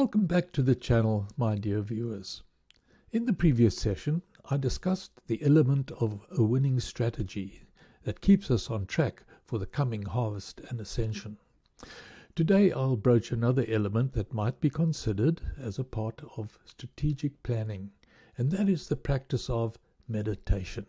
Welcome back to the channel, my dear viewers. In the previous session, I discussed the element of a winning strategy that keeps us on track for the coming harvest and ascension. Today I'll broach another element that might be considered as a part of strategic planning, and that is the practice of meditation.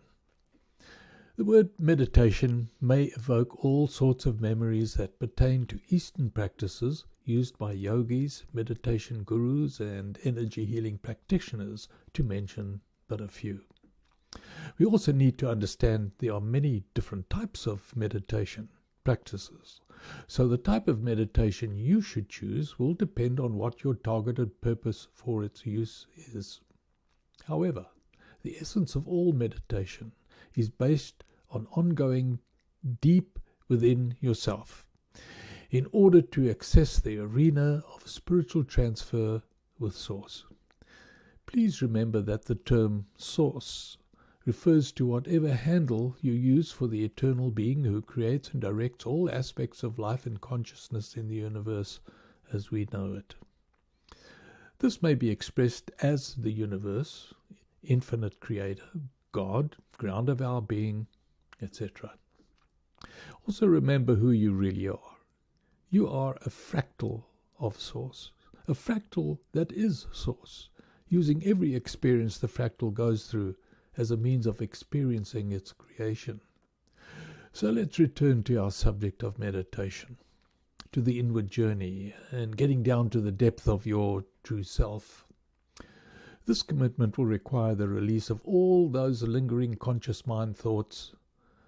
The word meditation may evoke all sorts of memories that pertain to Eastern practices used by yogis, meditation gurus, and energy healing practitioners, to mention but a few. We also need to understand there are many different types of meditation practices. So the type of meditation you should choose will depend on what your targeted purpose for its use is. However, the essence of all meditation is based on ongoing deep within yourself in order to access the arena of spiritual transfer with Source. Please remember that the term Source refers to whatever handle you use for the eternal being who creates and directs all aspects of life and consciousness in the universe as we know it. This may be expressed as the universe, infinite creator, God, ground of our being, etc. Also remember who you really are. You are a fractal of Source, a fractal that is Source, using every experience the fractal goes through as a means of experiencing its creation. So let's return to our subject of meditation, to the inward journey and getting down to the depth of your true self. This commitment will require the release of all those lingering conscious mind thoughts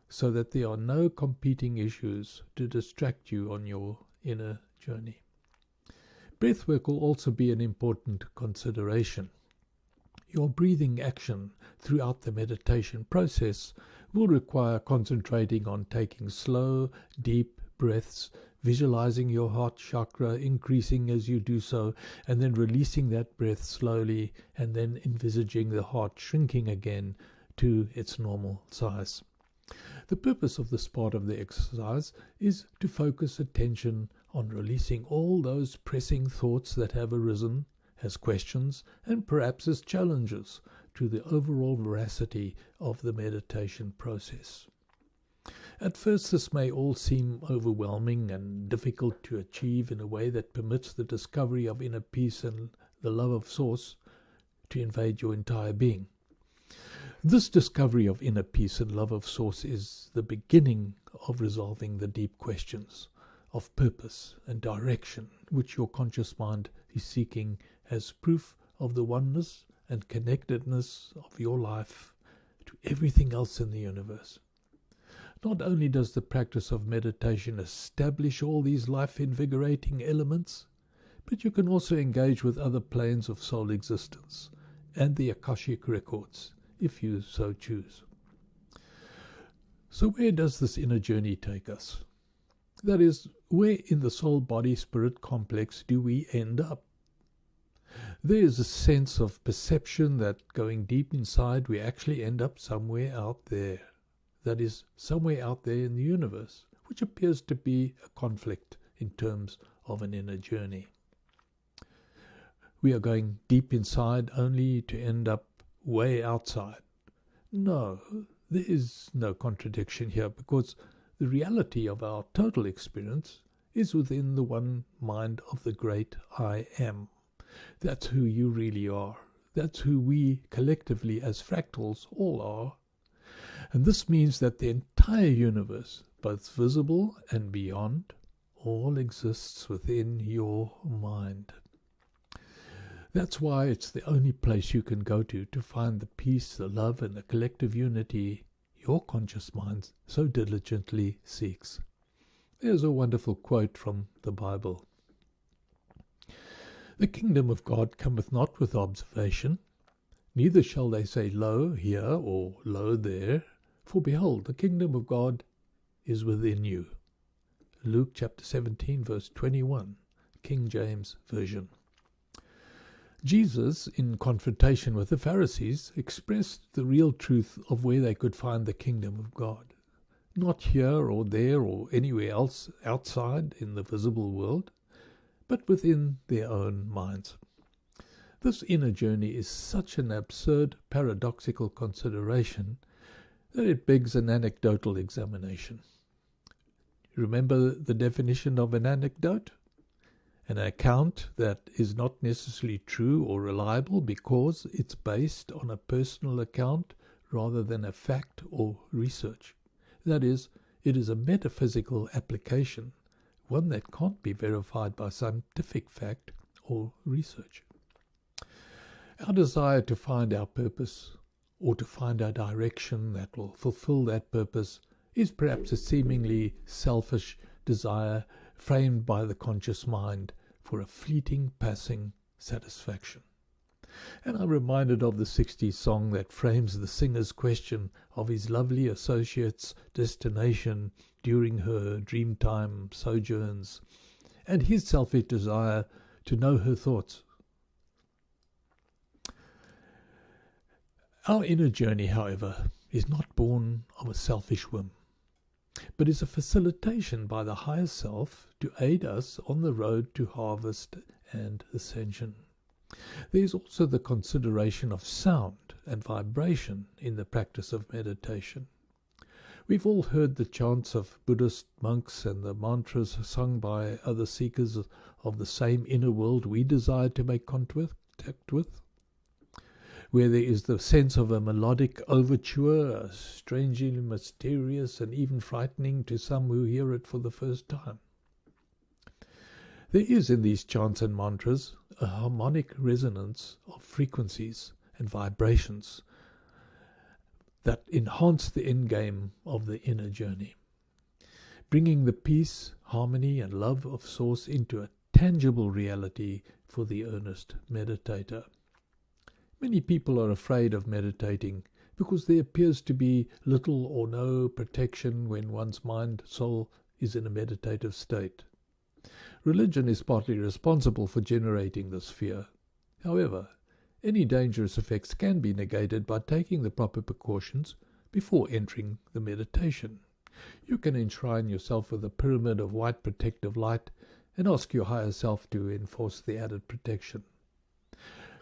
so that there are no competing issues to distract you on your inner journey. Breathwork will also be an important consideration. Your breathing action throughout the meditation process will require concentrating on taking slow, deep breaths, visualizing your heart chakra increasing as you do so, and then releasing that breath slowly, and then envisaging the heart shrinking again to its normal size. The purpose of this part of the exercise is to focus attention on releasing all those pressing thoughts that have arisen as questions and perhaps as challenges to the overall veracity of the meditation process. At first, this may all seem overwhelming and difficult to achieve in a way that permits the discovery of inner peace and the love of Source to invade your entire being. This discovery of inner peace and love of Source is the beginning of resolving the deep questions of purpose and direction which your conscious mind is seeking as proof of the oneness and connectedness of your life to everything else in the universe. Not only does the practice of meditation establish all these life-invigorating elements, but you can also engage with other planes of soul existence and the Akashic records, if you so choose. So where does this inner journey take us? That is, where in the soul-body-spirit complex do we end up? There is a sense of perception that going deep inside we actually end up somewhere out there. That is, somewhere out there in the universe, which appears to be a conflict in terms of an inner journey. We are going deep inside only to end up way outside. No, there is no contradiction here, because the reality of our total experience is within the one mind of the great I Am. That's who you really are. That's who we collectively as fractals all are. And this means that the entire universe, both visible and beyond, all exists within your mind. That's why it's the only place you can go to find the peace, the love, and the collective unity your conscious mind so diligently seeks. There's a wonderful quote from the Bible. "The kingdom of God cometh not with observation, neither shall they say, Lo here, or Lo there, for behold, the kingdom of God is within you." Luke chapter 17, verse 21, King James Version. Jesus, in confrontation with the Pharisees, expressed the real truth of where they could find the kingdom of God. Not here or there or anywhere else outside in the visible world, but within their own minds. This inner journey is such an absurd, paradoxical consideration that it begs an anecdotal examination. Remember the definition of an anecdote? An account that is not necessarily true or reliable because it's based on a personal account rather than a fact or research. That is, it is a metaphysical application, one that can't be verified by scientific fact or research. Our desire to find our purpose or to find a direction that will fulfill that purpose is perhaps a seemingly selfish desire framed by the conscious mind for a fleeting, passing satisfaction. And I'm reminded of the 60s song that frames the singer's question of his lovely associate's destination during her dreamtime sojourns, and his selfish desire to know her thoughts. Our inner journey, however, is not born of a selfish whim, but is a facilitation by the higher self to aid us on the road to harvest and ascension. There is also the consideration of sound and vibration in the practice of meditation. We've all heard the chants of Buddhist monks and the mantras sung by other seekers of the same inner world we desire to make contact with, where there is the sense of a melodic overture, strangely mysterious and even frightening to some who hear it for the first time. There is in these chants and mantras a harmonic resonance of frequencies and vibrations that enhance the endgame of the inner journey, bringing the peace, harmony and love of Source into a tangible reality for the earnest meditator. Many people are afraid of meditating because there appears to be little or no protection when one's mind, soul is in a meditative state. Religion is partly responsible for generating this fear. However, any dangerous effects can be negated by taking the proper precautions before entering the meditation. You can enshrine yourself with a pyramid of white protective light and ask your higher self to enforce the added protection.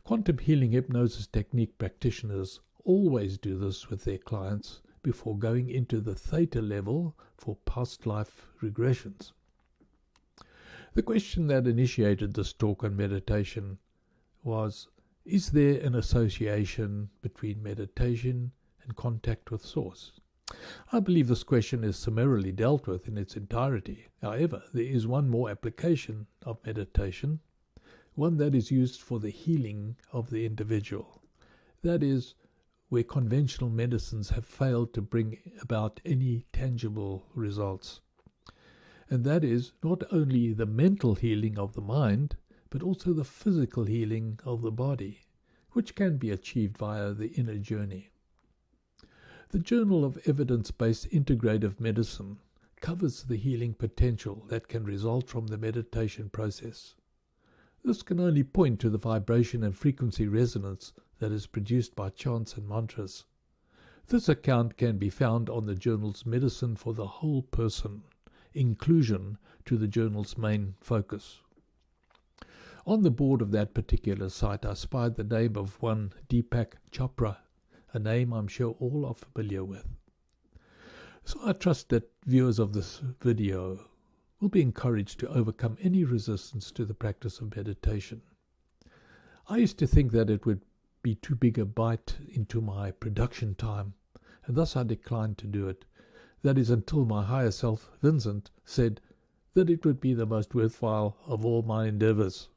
Quantum healing hypnosis technique practitioners always do this with their clients before going into the theta level for past life regressions. The question that initiated this talk on meditation was, is there an association between meditation and contact with Source? I believe this question is summarily dealt with in its entirety. However, there is one more application of meditation, one that is used for the healing of the individual. That is, where conventional medicines have failed to bring about any tangible results. And that is not only the mental healing of the mind, but also the physical healing of the body, which can be achieved via the inner journey. The Journal of Evidence-Based Integrative Medicine covers the healing potential that can result from the meditation process. This can only point to the vibration and frequency resonance that is produced by chants and mantras. This account can be found on the journal's Medicine for the Whole Person, inclusion to the journal's main focus. On the board of that particular site, I spied the name of one Deepak Chopra, a name I'm sure all are familiar with. So I trust that viewers of this video will be encouraged to overcome any resistance to the practice of meditation. I used to think that it would be too big a bite into my production time, and thus I declined to do it. That is until my higher self, Vincent, said that it would be the most worthwhile of all my endeavors,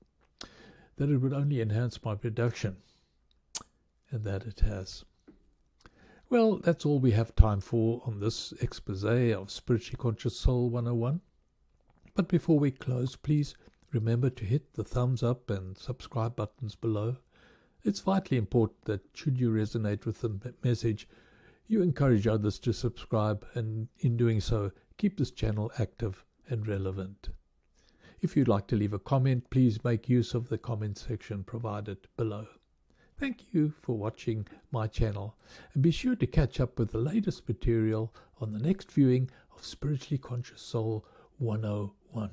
that it would only enhance my production, and that it has. Well, that's all we have time for on this expose of Spiritually Conscious Soul 101. But before we close, please remember to hit the thumbs up and subscribe buttons below. It's vitally important that should you resonate with the message, you encourage others to subscribe, and in doing so, keep this channel active and relevant. If you'd like to leave a comment, please make use of the comment section provided below. Thank you for watching my channel, and be sure to catch up with the latest material on the next viewing of Spiritually Conscious Soul 101.